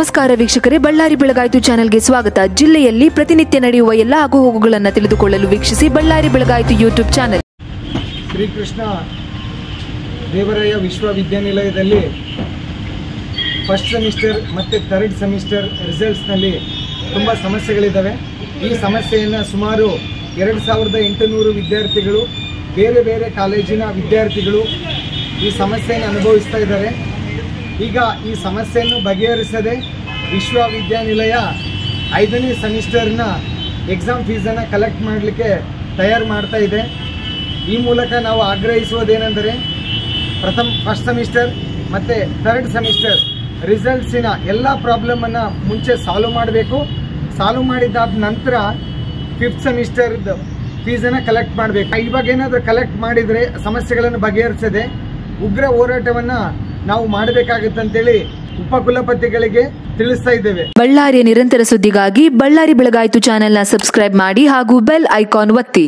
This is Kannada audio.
ನಮಸ್ಕಾರ ವೀಕ್ಷಕರೇ, ಬಳ್ಳಾರಿ ಬೆಳಗಾಯಿತು ಚಾನೆಲ್ಗೆ ಸ್ವಾಗತ. ಜಿಲ್ಲೆಯಲ್ಲಿ ಪ್ರತಿನಿತ್ಯ ನಡೆಯುವ ಎಲ್ಲ ಆಗುಹೋಗುಗಳನ್ನು ತಿಳಿದುಕೊಳ್ಳಲು ವೀಕ್ಷಿಸಿ ಬಳ್ಳಾರಿ ಬೆಳಗಾಯಿತು ಯೂಟ್ಯೂಬ್ ಚಾನೆಲ್. ಶ್ರೀಕೃಷ್ಣ ದೇವರಾಯ ವಿಶ್ವವಿದ್ಯಾನಿಲಯದಲ್ಲಿ ಫಸ್ಟ್ ಸೆಮಿಸ್ಟರ್ ಮತ್ತು ಥರ್ಡ್ ಸೆಮಿಸ್ಟರ್ ರಿಸಲ್ಟ್ಸ್ನಲ್ಲಿ ತುಂಬ ಸಮಸ್ಯೆಗಳಿದ್ದಾವೆ. ಈ ಸಮಸ್ಯೆಯನ್ನು ಸುಮಾರು 2800 ವಿದ್ಯಾರ್ಥಿಗಳು, ಬೇರೆ ಬೇರೆ ಕಾಲೇಜಿನ ವಿದ್ಯಾರ್ಥಿಗಳು ಈ ಸಮಸ್ಯೆಯನ್ನು ಅನುಭವಿಸ್ತಾ ಇದ್ದಾರೆ. ಈಗ ಈ ಸಮಸ್ಯೆಯನ್ನು ಬಗೆಹರಿಸದೆ ವಿಶ್ವವಿದ್ಯಾನಿಲಯ 5ನೇ ಸೆಮಿಸ್ಟರ್ನ ಎಕ್ಸಾಮ್ ಫೀಸನ್ನು ಕಲೆಕ್ಟ್ ಮಾಡಲಿಕ್ಕೆ ತಯಾರು ಮಾಡ್ತಾ ಇದೆ. ಈ ಮೂಲಕ ನಾವು ಆಗ್ರಹಿಸುವುದೇನೆಂದರೆ ಫಸ್ಟ್ ಸೆಮಿಸ್ಟರ್ ಮತ್ತು ಥರ್ಡ್ ಸೆಮಿಸ್ಟರ್ ರಿಸಲ್ಟ್ಸಿನ ಎಲ್ಲ ಪ್ರಾಬ್ಲಮನ್ನು ಮುಂಚೆ ಸಾಲ್ವ್ ಮಾಡಬೇಕು. ಸಾಲ್ವ್ ಮಾಡಿದ್ದಾದ ನಂತರ 5th ಸೆಮಿಸ್ಟರ್ದು ಫೀಸನ್ನು ಕಲೆಕ್ಟ್ ಮಾಡಬೇಕು. ಇವಾಗ ಏನಾದರೂ ಕಲೆಕ್ಟ್ ಮಾಡಿದರೆ ಸಮಸ್ಯೆಗಳನ್ನು ಬಗೆಹರಿಸದೆ ಉಗ್ರ ಹೋರಾಟವನ್ನು ನಾವು ಮಾಡಬೇಕಾಗುತ್ತಂತೇಳಿ ಉಪಕುಲಪತಿಗಳಿಗೆ ತಿಳಿಸ್ತಾ ಇದ್ದೇವೆ. ಬಳ್ಳಾರಿಯ ನಿರಂತರ ಸುದ್ದಿಗಾಗಿ ಬಳ್ಳಾರಿ ಬೆಳಗಾಯಿತು ಚಾನೆಲ್ನ ಸಬ್ಸ್ಕ್ರೈಬ್ ಮಾಡಿ ಹಾಗೂ ಬೆಲ್ ಐಕಾನ್ ಒತ್ತಿ.